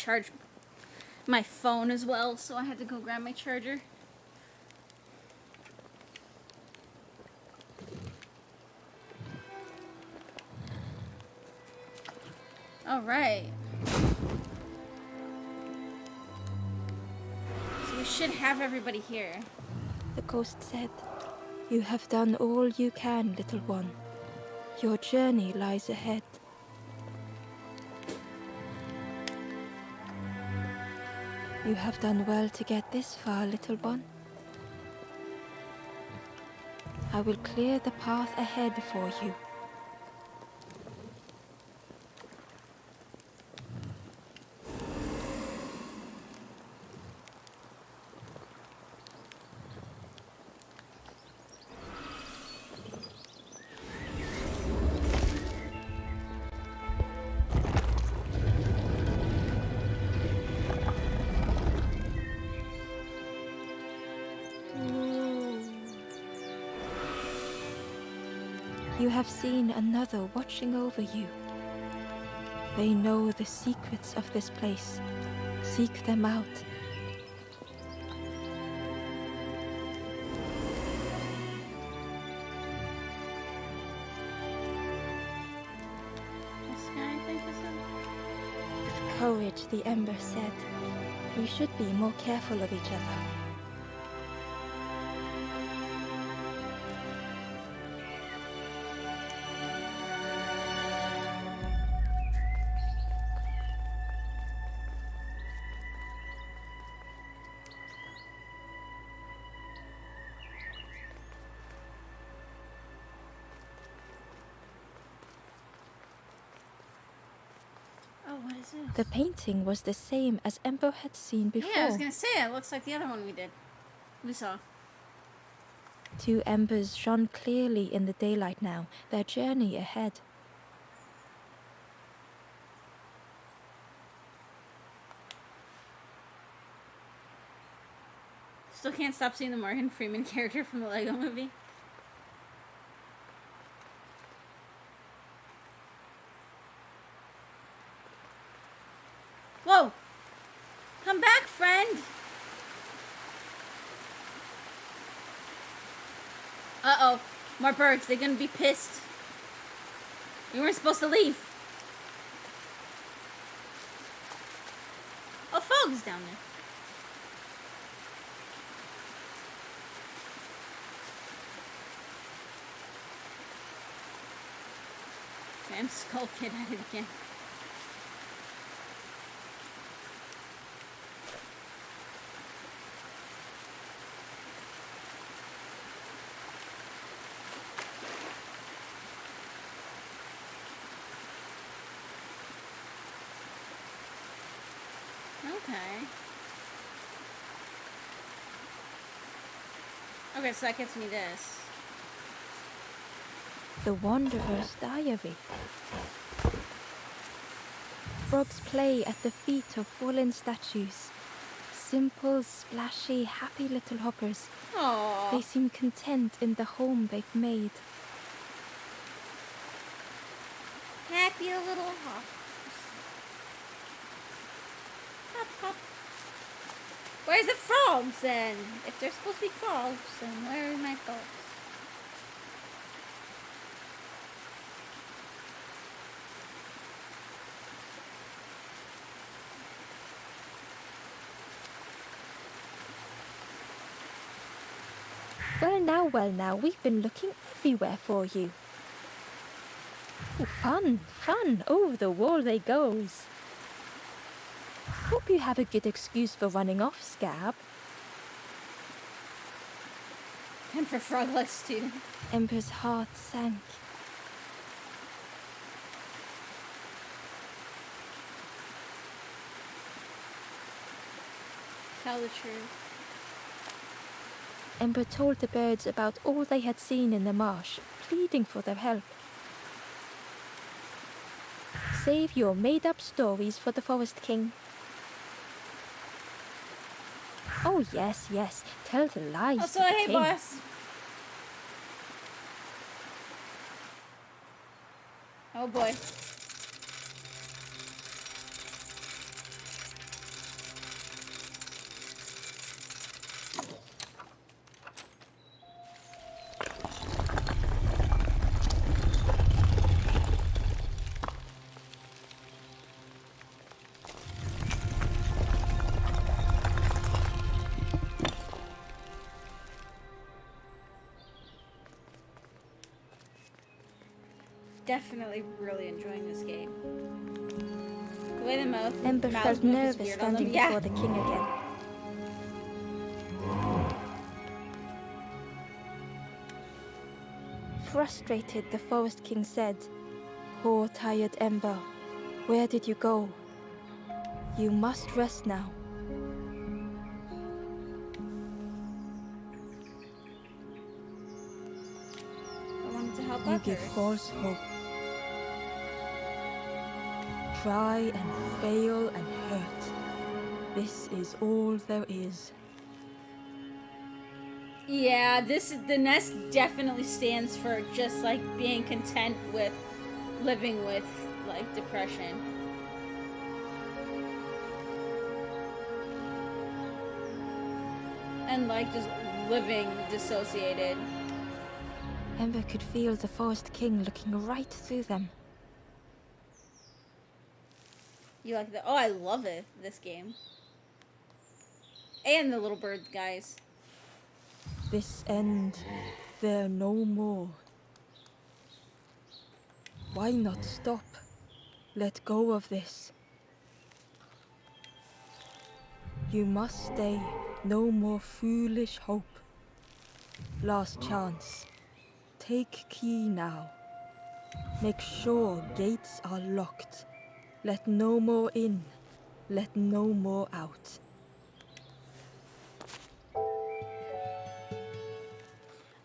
charge my phone as well, so I had to go grab my charger. Alright. So we should have everybody here. The ghost said, "You have done all you can, little one. Your journey lies ahead." You have done well to get this far, little one. I will clear the path ahead for you. You have seen another watching over you. They know the secrets of this place. Seek them out. This guy, I think, is it? With courage, the Ember said, "We should be more careful of each other." Oh, what is this? The painting was the same as Ember had seen before. Yeah, I was gonna say, it looks like the other one we saw. Two embers shone clearly in the daylight now, their journey ahead. Still can't stop seeing the Morgan Freeman character from the Lego movie. Whoa! Come back, friend! Uh-oh. More birds. They're gonna be pissed. You weren't supposed to leave. Oh, Fog's down there. Damn Skull Kid at it again. Okay. Okay, so that gets me this. The Wanderer's Diary. Frogs play at the feet of fallen statues. Simple, splashy, happy little hoppers. Aww. They seem content in the home they've made. Happy little hoppers. Hop, hop. Where's the frogs then? If they're supposed to be frogs, then where are my frogs? Well now, we've been looking everywhere for you. Ooh, fun, over the wall they goes. Hope you have a good excuse for running off, Scab. Time for Frogless too. Ember's heart sank. Tell the truth. Ember told the birds about all they had seen in the marsh, pleading for their help. Save your made-up stories for the Forest King. Oh, yes, tell the lies Also, to the hey, king. boss. Oh boy. definitely really enjoying this game. The way the mouth Ember mouth felt move is nervous weird on them. standing Yeah. before the king again. Frustrated, the Forest King said, "Poor tired Ember, where did you go? You must rest now." I wanted to help You others. give false hope. Try and fail and hurt. This is all there is. Yeah, the nest definitely stands for just like being content with living with like depression. And like just living dissociated. Ember could feel the Forest King looking right through them. You like that? Oh, I love it, this game. And the little bird guys. This end, there no more. Why not stop? Let go of this. You must stay. No more foolish hope. Last chance. Take key now. Make sure gates are locked. Let no more in. Let no more out.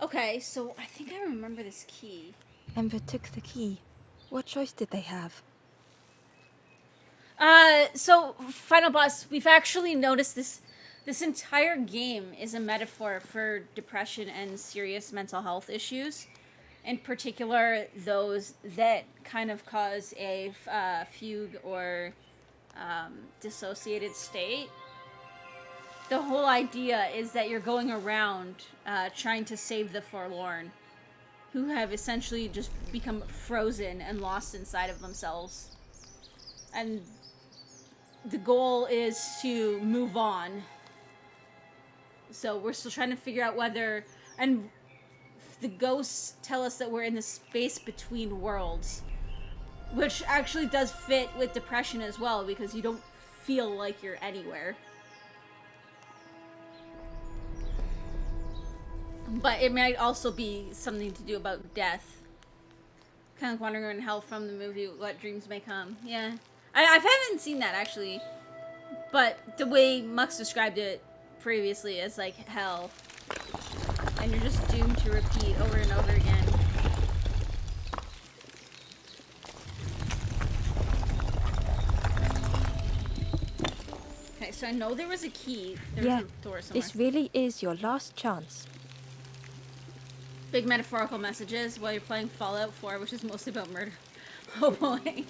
Okay, so I think I remember this key. Ember took the key. What choice did they have? So final boss, we've actually noticed this entire game is a metaphor for depression and serious mental health issues. In particular, those that kind of cause a fugue or dissociated state. The whole idea is that you're going around trying to save the forlorn, who have essentially just become frozen and lost inside of themselves. And the goal is to move on. So we're still trying to figure out whether... And the ghosts tell us that we're in the space between worlds, which actually does fit with depression as well, because you don't feel like you're anywhere. But it might also be something to do about death. Kind of wandering in hell from the movie What Dreams May Come. Yeah. I haven't seen that, actually. But the way Mux described it previously as, like, hell. And you're just doomed to repeat over and over again. Okay, so I know there was a key. There was a door somewhere. This really is your last chance. Big metaphorical messages while you're playing Fallout 4, which is mostly about murder. Oh boy.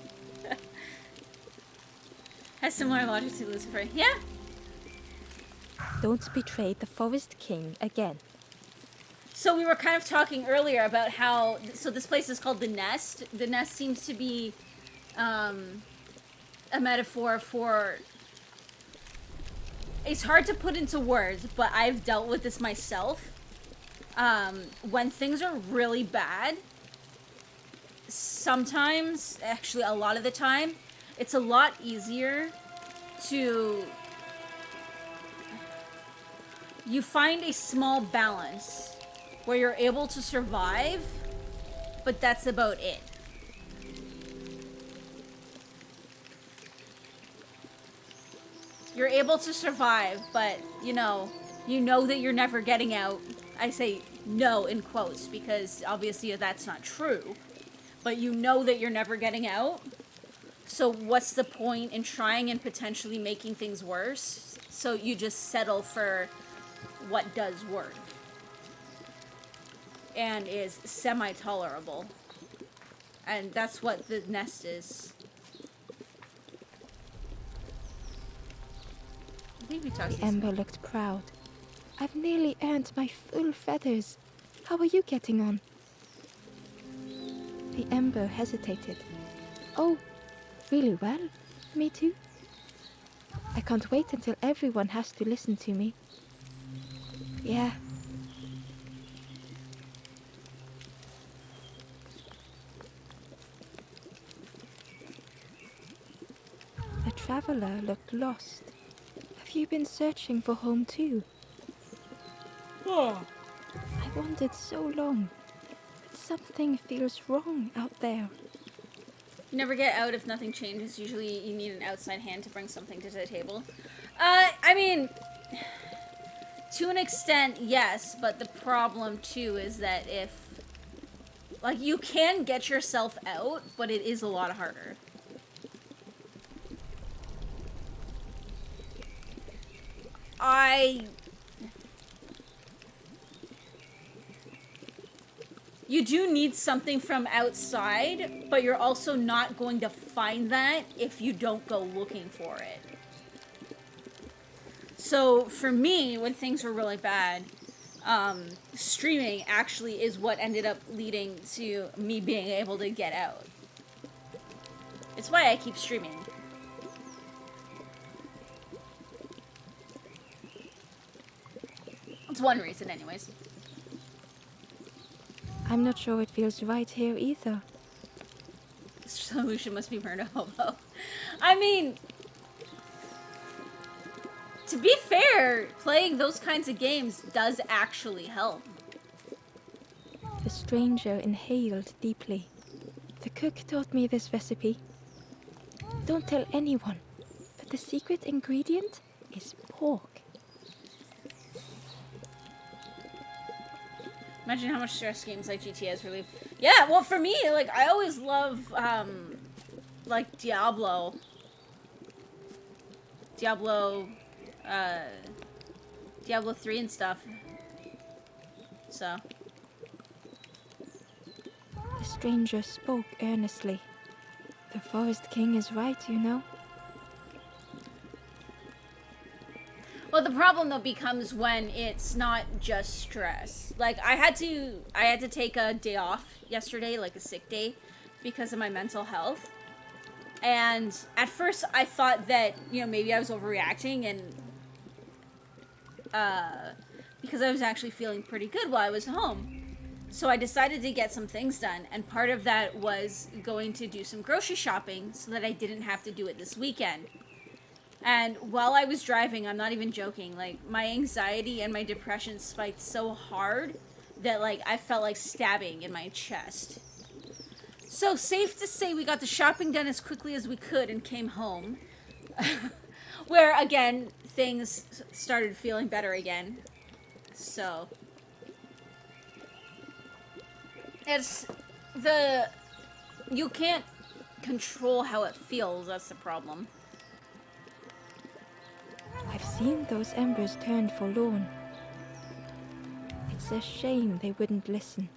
Has similar logic to Lucifer. Yeah. Don't betray the Forest King again. So we were kind of talking earlier about how... So this place is called The Nest. The Nest seems to be a metaphor for... It's hard to put into words, but I've dealt with this myself. When things are really bad, sometimes, actually a lot of the time, it's a lot easier to... You find a small balance where you're able to survive, but that's about it. You're able to survive, but, you know that you're never getting out. I say no in quotes because obviously that's not true. But you know that you're never getting out. So what's the point in trying and potentially making things worse? So you just settle for what does work. And is semi-tolerable. And that's what the nest is. I think we talked The Ember looked proud. I've nearly earned my full feathers. How are you getting on? The Ember hesitated. Oh, really well. Me too. I can't wait until everyone has to listen to me. Yeah. traveler looked lost. Have you been searching for home too? Oh. I wandered so long, but something feels wrong out there. You never get out if nothing changes. Usually you need an outside hand to bring something to the table. I mean, to an extent, yes, but the problem, too, is that if... Like, you can get yourself out, but it is a lot harder. You do need something from outside, but you're also not going to find that if you don't go looking for it. So, for me, when things were really bad, streaming actually is what ended up leading to me being able to get out. It's why I keep streaming. It's one reason, anyways. I'm not sure it feels right here either. The solution must be murder hobo. I mean, to be fair, playing those kinds of games does actually help. The stranger inhaled deeply. The cook taught me this recipe. Don't tell anyone, but the secret ingredient is pork. Imagine how much stress games like GTA has relieved. Yeah, well, for me, like, I always love, like, Diablo 3 and stuff. So. The stranger spoke earnestly. The Forest King is right, you know. Well, the problem though becomes when it's not just stress. Like I had to take a day off yesterday, like a sick day, because of my mental health. And at first I thought that, you know, maybe I was overreacting and because I was actually feeling pretty good while I was home. So I decided to get some things done, and part of that was going to do some grocery shopping so that I didn't have to do it this weekend. And while I was driving, I'm not even joking, like, my anxiety and my depression spiked so hard that, like, I felt like stabbing in my chest. So, safe to say we got the shopping done as quickly as we could and came home. Where, again, things started feeling better again. So. It's the... You can't control how it feels, that's the problem. I've seen those embers turn forlorn. It's a shame they wouldn't listen.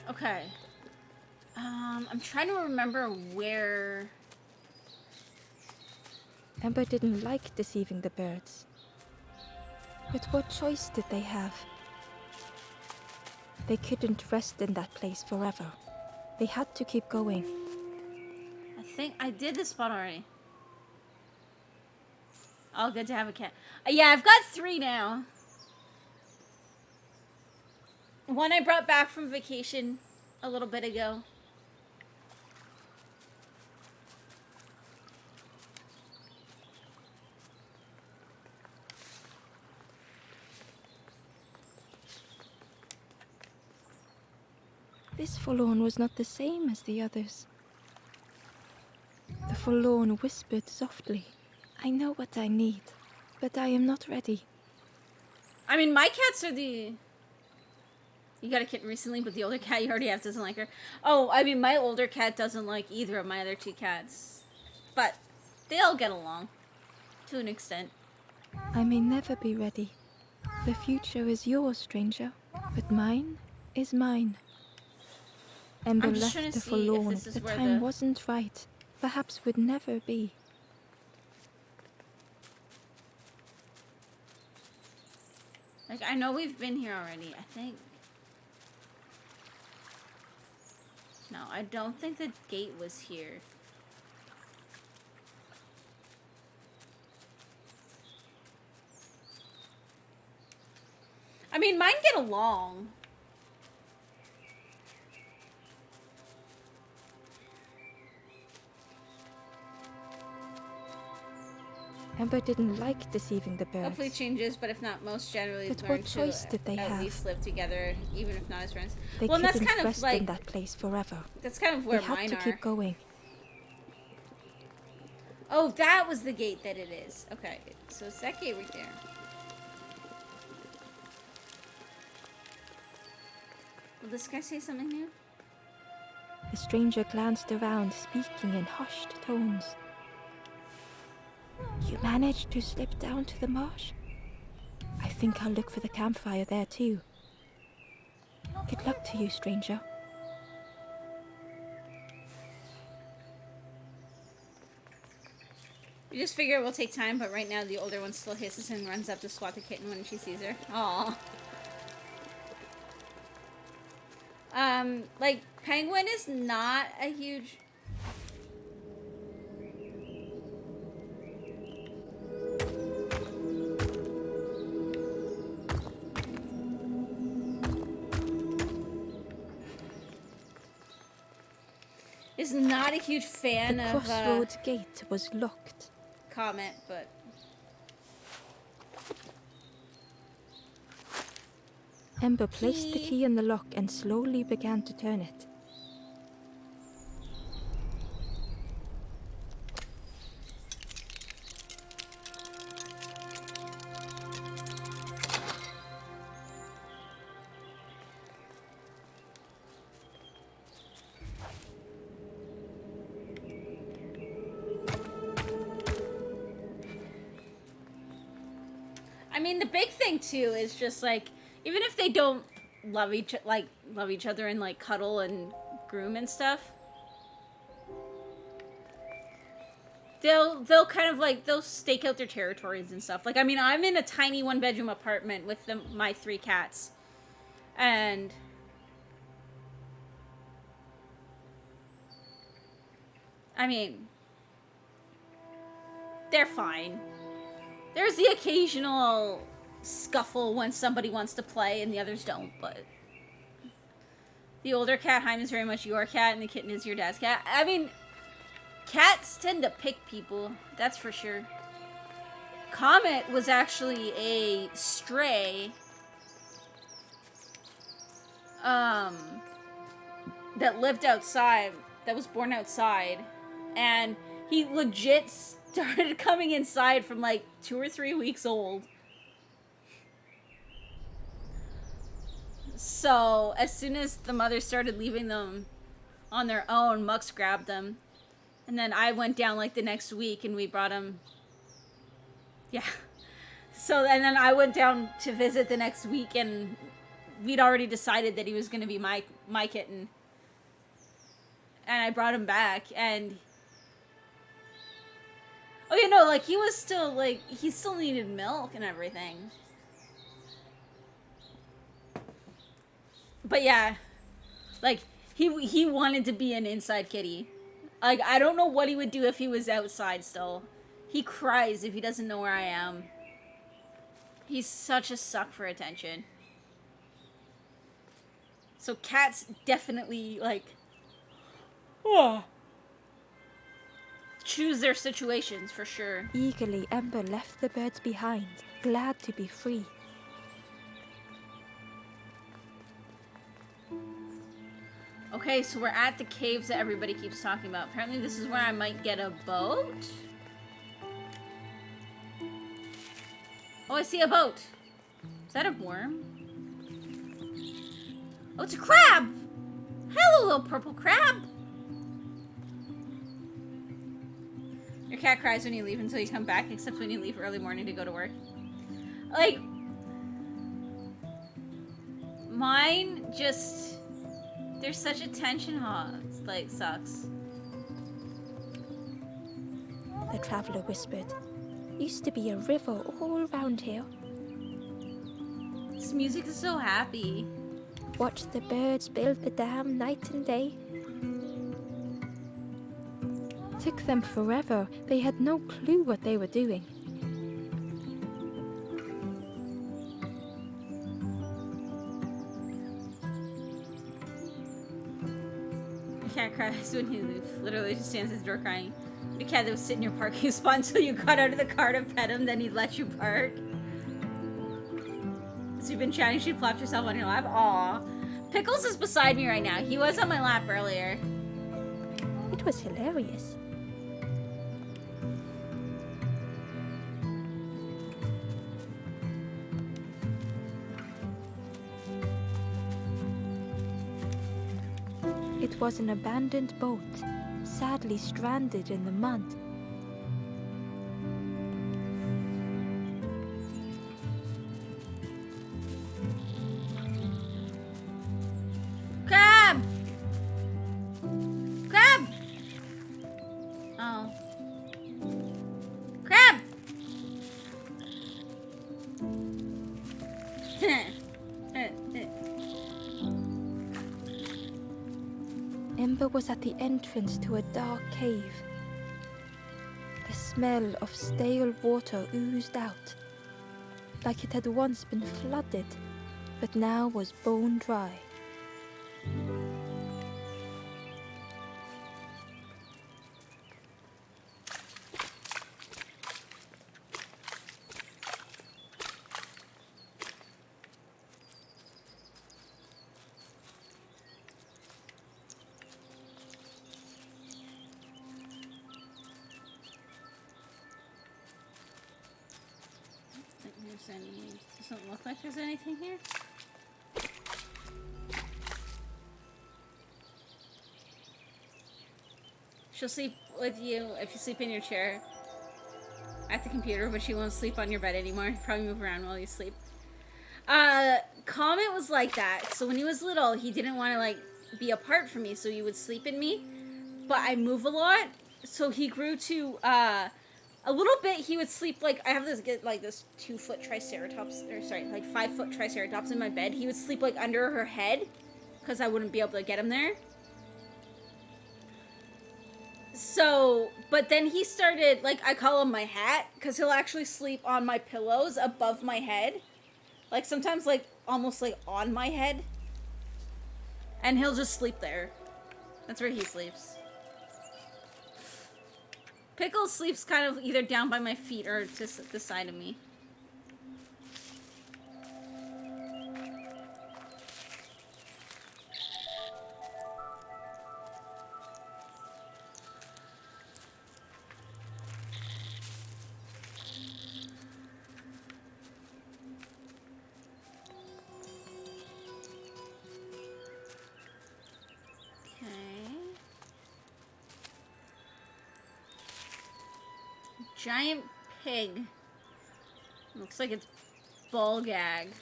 Okay. I'm trying to remember where... Ember didn't like deceiving the birds. But what choice did they have? They couldn't rest in that place forever. They had to keep going. I think I did this spot already. All good to have a cat. Yeah, I've got 3 now. One I brought back from vacation a little bit ago. This forlorn was not the same as the others. The forlorn whispered softly, "I know what I need, but I am not ready." I mean, my cats are the... You got a kitten recently, but the older cat you already have doesn't like her. Oh, I mean, my older cat doesn't like either of my other 2 cats. But they all get along. To an extent. I may never be ready. The future is yours, stranger, but mine is mine. Ember I'm just trying left to the see if forlorn. this is The where time the... wasn't right. Perhaps would never be. Like, I know we've been here already, I think. No, I don't think the gate was here. I mean, mine get along. Ember didn't like deceiving the birds. Hopefully changes, but if not, most generally But learn what choice did they at have? least live together, even if not as friends. They Well, and that's couldn't kind of rest like in that place forever. that's kind of where They had mine to are. keep going. Oh, that was the gate that it is. Okay, so it's that gate right there. Will this guy say something new? The stranger glanced around, speaking in hushed tones. You managed to slip down to the marsh? I think I'll look for the campfire there too. Good luck to you, stranger. We just figure it will take time, but right now the older one still hisses and runs up to swat the kitten when she sees her. Aww. Like, Penguin is not a huge... is not a huge fan The of, crossroads gate was locked. Comet, but... Ember placed the key in the lock and slowly began to turn it. I mean, the big thing, too, is just, like, even if they don't love each other and, like, cuddle and groom and stuff, they'll kind of, like, they'll stake out their territories and stuff. Like, I mean, I'm in a tiny one-bedroom apartment with my 3 cats, and... I mean, they're fine. There's the occasional scuffle when somebody wants to play and the others don't, but... The older cat, Haim, is very much your cat, and the kitten is your dad's cat. I mean, cats tend to pick people, that's for sure. Comet was actually a stray that lived outside, that was born outside, and he legit started coming inside from like 2 or 3 weeks old. So as soon as the mother started leaving them on their own, Mux grabbed them, and then I went down like the next week and we brought him. Yeah. So and then I went down to visit the next week, and we'd already decided that he was going to be my kitten, and I brought him back, and oh, you know, like, he was still, like, he still needed milk and everything. But yeah, like, he wanted to be an inside kitty. Like, I don't know what he would do if he was outside still. He cries if he doesn't know where I am. He's such a suck for attention. So cats definitely, like, choose their situations, for sure. Eagerly, Ember left the birds behind, glad to be free. Okay, so we're at the caves that everybody keeps talking about. Apparently this is where I might get a boat. Oh, I see a boat. Is that a worm? Oh, it's a crab! Hello, little purple crab! Your cat cries when you leave until you come back, except when you leave early morning to go to work. Like, mine just... They're such attention hogs. Like, sucks. The traveler whispered. Used to be a river all around here. This music is so happy. Watched the birds build the dam night and day. Took them forever. They had no clue what they were doing. The cat cries when you leave. Literally just stands at the door crying. The cat that would sit in your parking spot until you got out of the car to pet him, then he'd let you park. So you've been chatting, she plopped herself on your lap. Aw. Pickles is beside me right now. He was on my lap earlier. It was hilarious. It was an abandoned boat, sadly stranded in the mud. Crab! Crab! Oh. Crab! Ember was at the entrance to a dark cave. The smell of stale water oozed out, like it had once been flooded, but now was bone dry. Doesn't look like there's anything here. She'll sleep with you if you sleep in your chair at the computer, but she won't sleep on your bed anymore. Probably move around while you sleep. Comet was like that. So when he was little, he didn't want to like be apart from me, so he would sleep in me. But I move a lot, so he grew to a little bit. He would sleep like I have this 2-foot triceratops, or sorry, like 5-foot triceratops in my bed. He would sleep like under her head, because I wouldn't be able to get him there. So, but then he started, like, I call him my hat, because he'll actually sleep on my pillows above my head. Like, sometimes, like, almost, like, on my head. And he'll just sleep there. That's where he sleeps. Pickles sleeps kind of either down by my feet or to the side of me. Giant pig. Looks like it's ball gagged.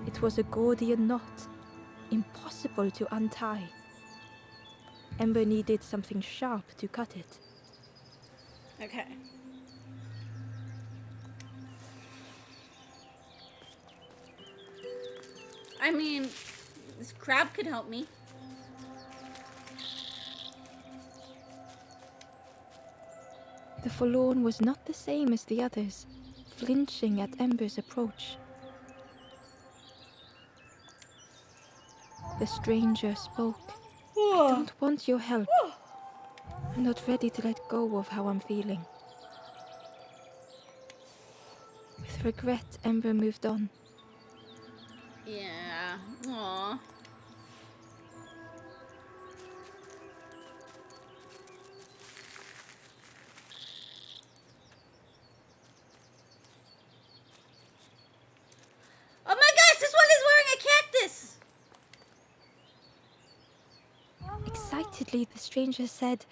It was a Gordian knot, impossible to untie. Ember needed something sharp to cut it. Okay. I mean, this crab could help me. The forlorn was not the same as the others, flinching at Ember's approach. The stranger spoke. I don't want your help. I'm not ready to let go of how I'm feeling. With regret, Ember moved on. Yeah. Aww. Oh my gosh, this one is wearing a cactus! Excitedly, the stranger said,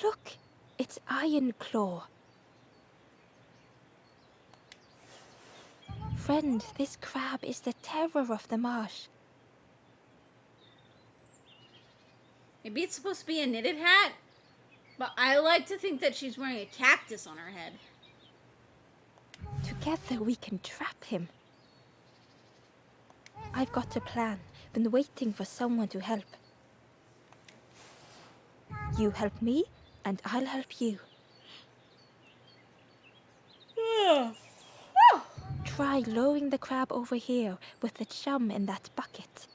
"Look, it's Iron Claw." Friend, this crab is the terror of the marsh. Maybe it's supposed to be a knitted hat, but I like to think that she's wearing a cactus on her head. Together we can trap him. I've got a plan. Been waiting for someone to help. You help me, and I'll help you. Try lowering the crab over here with the chum in that bucket.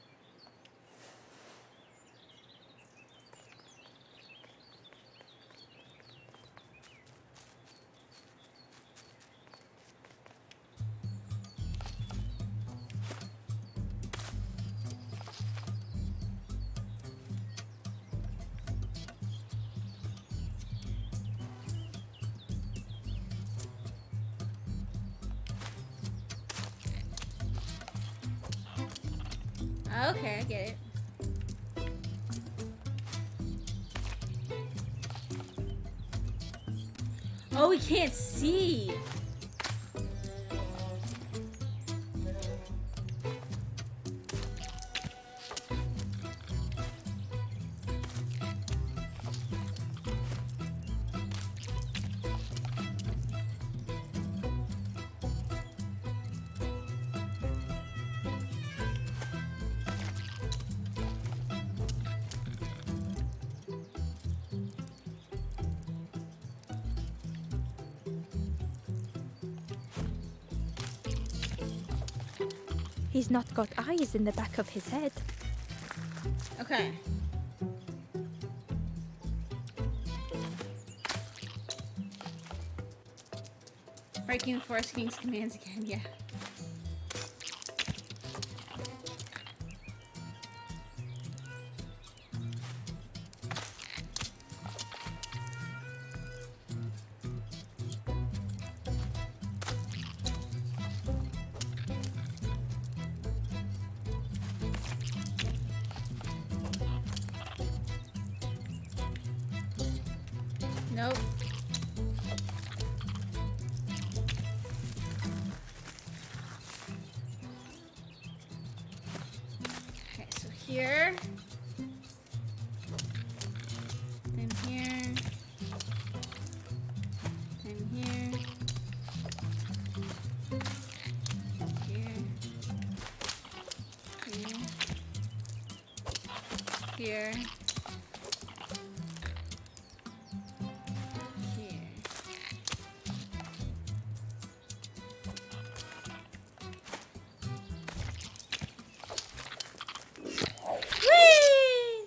Okay, I get it. Oh, we can't see. He's not got eyes in the back of his head. Okay. Breaking the Forest King's commands again, yeah. Nope. Okay, so here. Then here. Then here. Here. Here. Here. Here. Whee!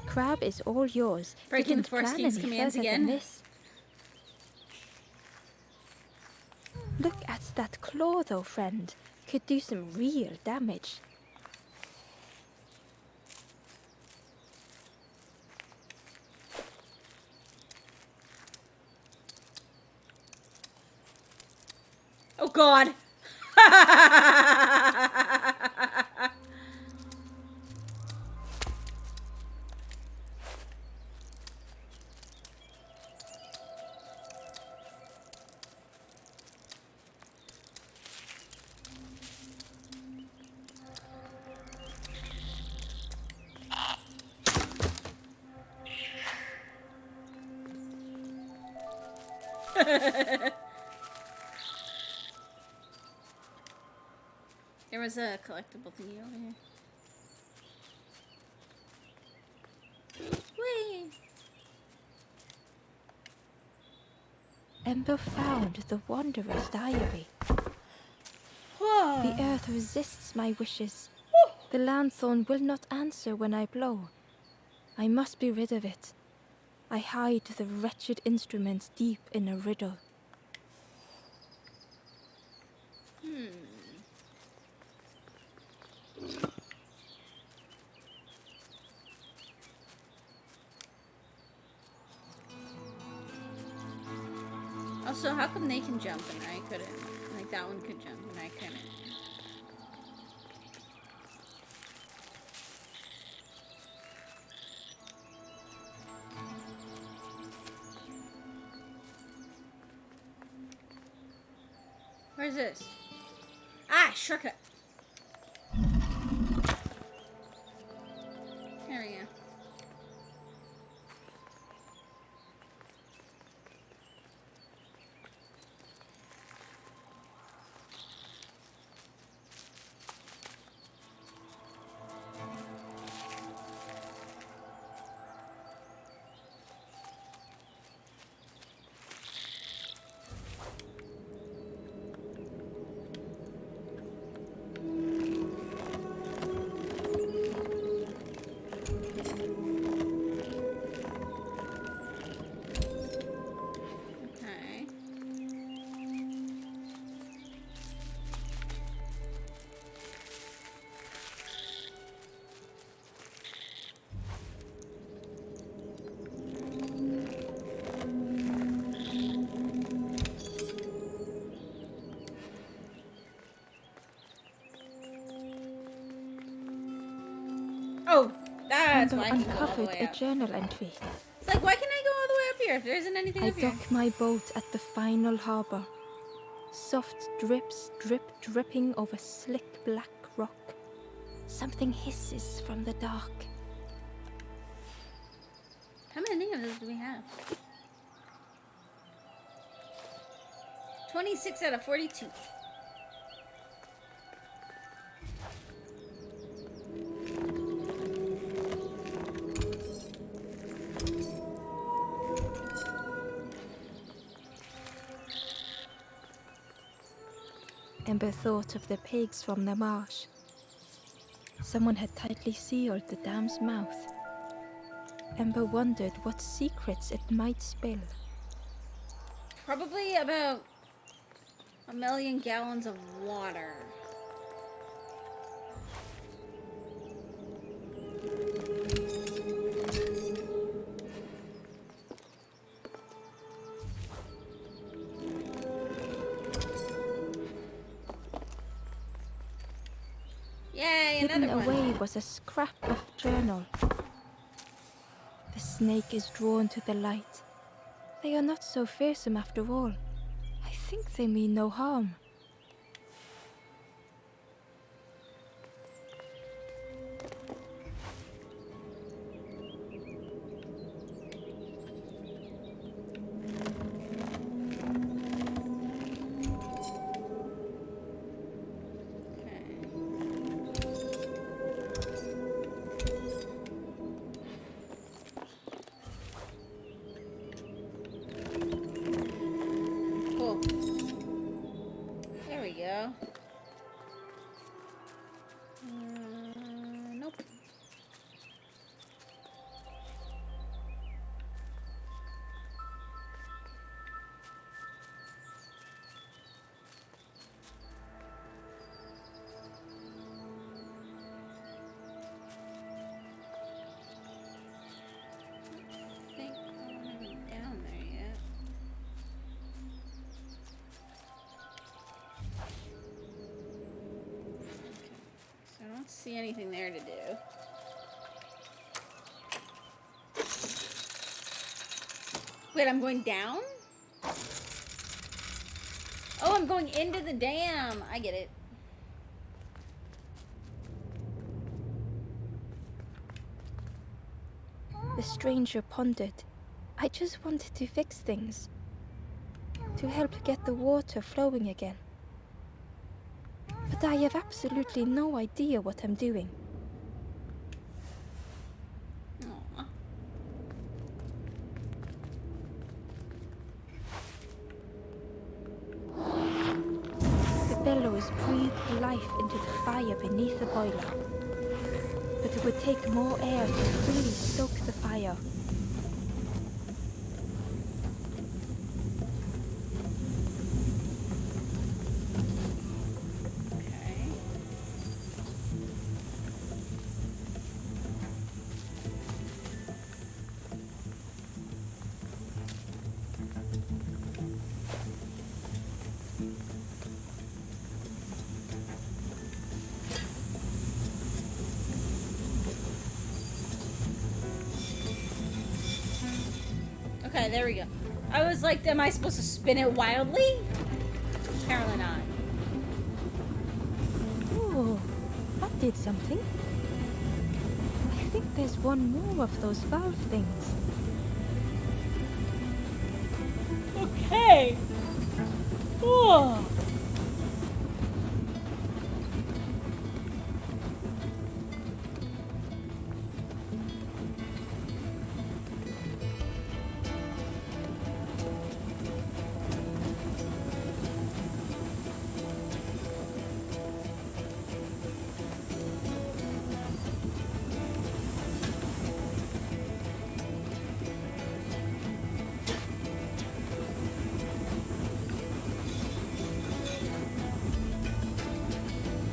Crab is all yours. Breaking You the didn't Forest plan King's any commands further again. than this. Look at that claw though, friend. Could do some real damage. Oh God. There was a collectible thingy over here. Whee! Ember found the Wanderer's diary. The earth resists my wishes. The lanthorn will not answer when I blow. I must be rid of it. I hide the wretched instrument deep in a riddle. Also, how come they can jump and I couldn't? Like, that one could jump and I couldn't. Where's this? Ah, shortcut. There we go. that's Ember why I can go all the uncovered way a up. journal entry. It's like, why can I go all the way up here if there isn't anything I up here? dock my boat at the final harbor. Soft drips dripping over slick black rock. Something hisses from the dark. How many of those do we have? 26 out of 42. Ember thought of the pigs from the marsh. Someone had tightly sealed the dam's mouth. Ember wondered what secrets it might spill. Probably about 1,000,000 gallons of water. Yay, Hidden another one. away was a scrap of journal. The snake is drawn to the light. They are not so fearsome after all. I think they mean no harm. Cool. There we go. Nope. I think I want to go down there yet. So I don't see anything there to do. Wait, I'm going down? Oh, I'm going into the dam. I get it. The stranger pondered. I just wanted to fix things. To help get the water flowing again. But I have absolutely no idea what I'm doing. Aw. The bellows breathed life into the fire beneath the boiler. But it would take more air to fully stoke the fire. Okay. Okay, there we go. I was like, am I supposed to spin it wildly? Apparently not. Oh, that did something. I think there's one more of those valve things. Okay. Whoa.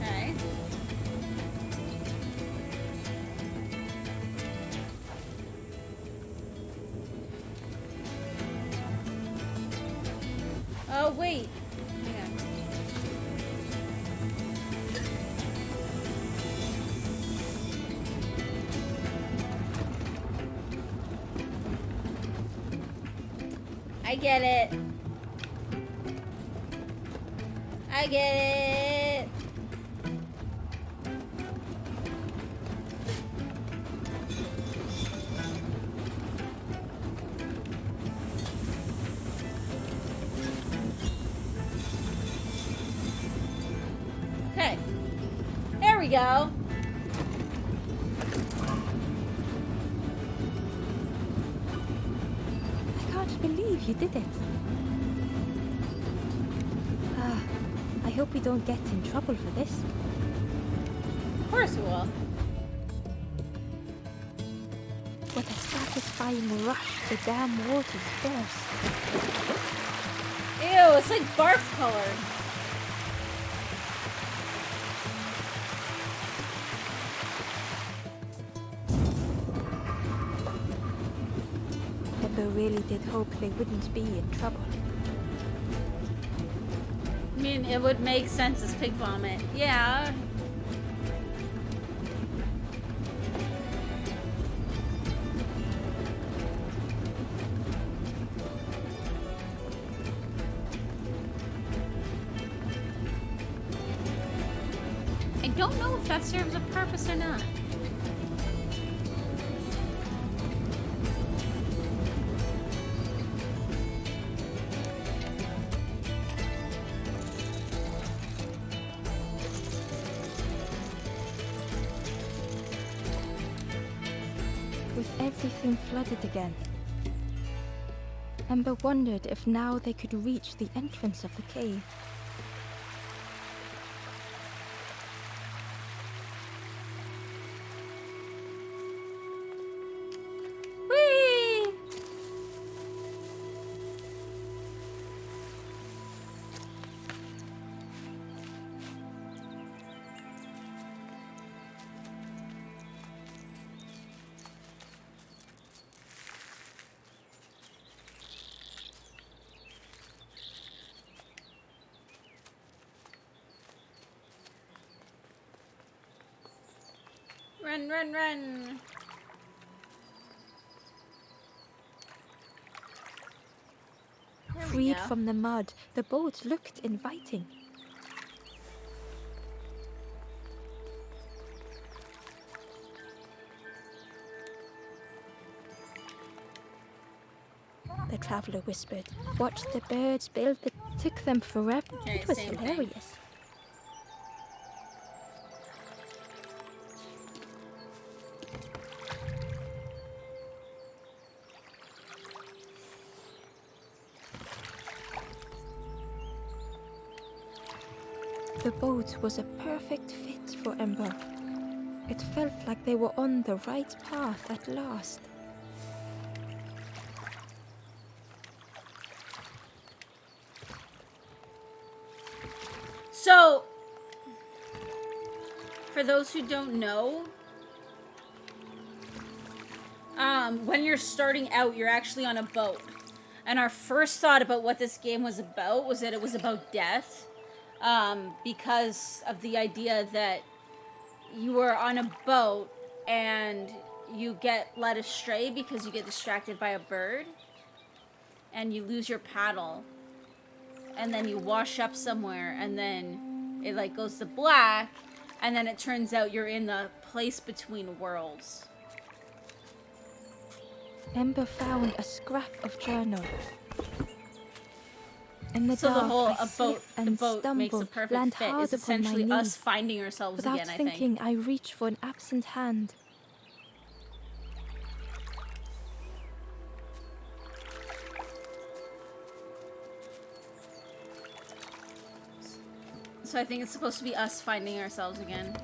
Okay. Oh, wait. Hang on. I get it. I get it. Okay. There we go. I can't believe you did it. Ah, I hope we don't get in trouble for this. Of course we will. What a satisfying rush the damn waters burst. Ew, it's like barf color. Ember really did hope they wouldn't be in trouble. I mean, it would make sense as pig vomit. Yeah. I don't know if that serves a purpose or not. With everything flooded again, Ember wondered if now they could reach the entrance of the cave. Whee! Run, run, run. There we Freed go. from the mud, the boat looked inviting. The traveler whispered, "Watch the birds build the..." Took them forever. Okay, It was same thing. hilarious. The boat was a perfect fit for Ember. It felt like they were on the right path at last. So, for those who don't know, when you're starting out, you're actually on a boat. And our first thought about what this game was about was that it was about death. Because of the idea that you were on a boat and you get led astray because you get distracted by a bird. And you lose your paddle. And then you wash up somewhere and then it like goes to black. And then it turns out you're in the place between worlds. Ember found a scrap of journal. In the So the dark, whole I boat, slip the and boat makes a stumble, perfect land fit. hard It's upon my essentially us knees. finding ourselves Without again, I think. thinking, I reach for an absent hand. So I think it's supposed to be us finding ourselves again.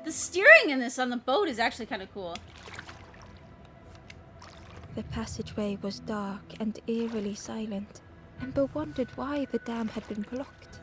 The steering in this on the boat is actually kind of cool. The passageway was dark and eerily silent. Ember wondered why the dam had been blocked.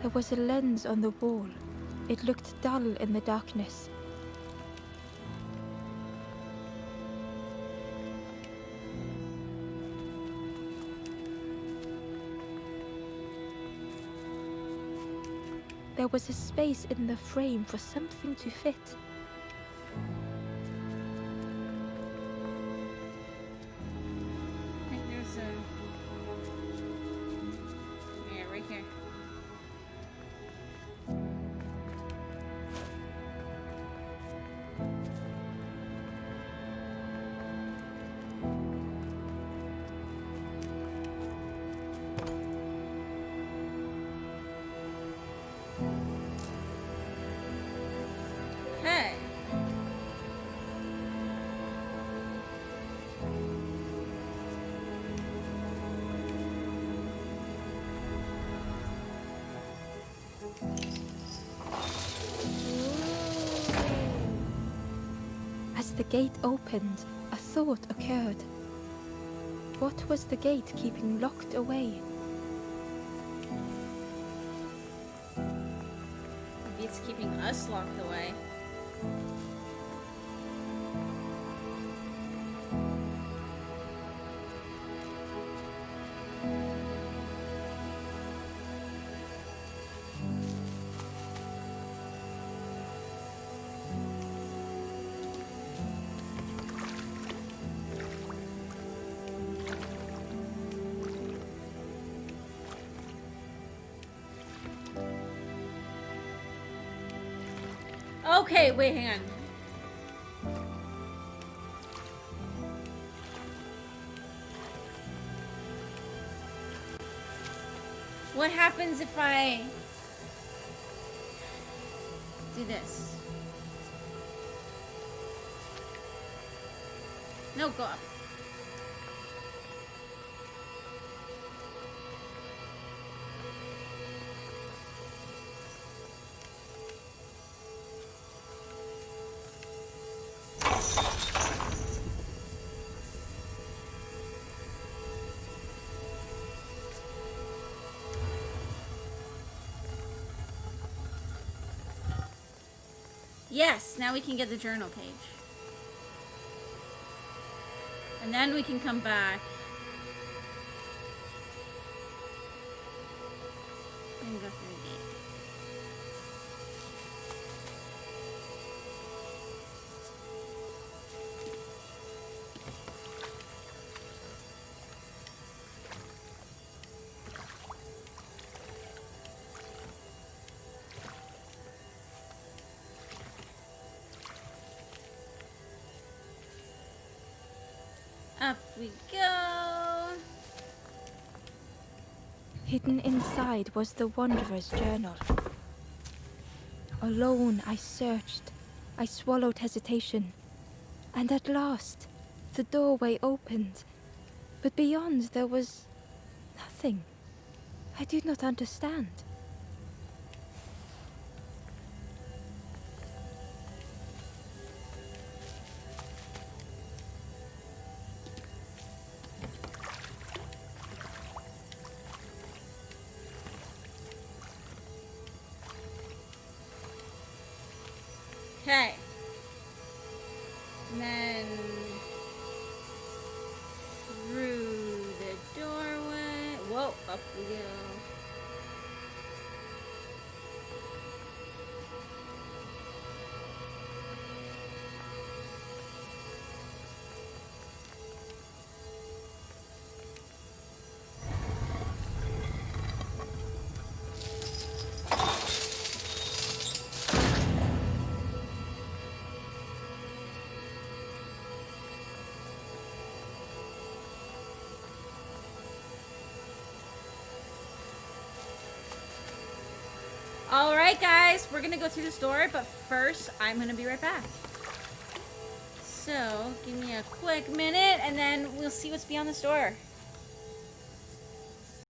There was a lens on the wall. It looked dull in the darkness. There was a space in the frame for something to fit. I think there's a... Yeah, right here. Okay. As the gate opened, a thought occurred. What was the gate keeping locked away? Maybe it's keeping us locked away. Okay, wait, hang on. What happens if I do this? No, go up. Yes, now we can get the journal page. And then we can come back. And go through the gate. Up we go. Hidden inside was the Wanderer's journal. Alone, I searched. I swallowed hesitation. And at last, the doorway opened. But beyond, there was nothing. I did not understand. Okay. And then through the doorway. Whoa, up we go. Alright guys, we're gonna go through this door, but first I'm gonna be right back. So, give me a quick minute and then we'll see what's beyond this door.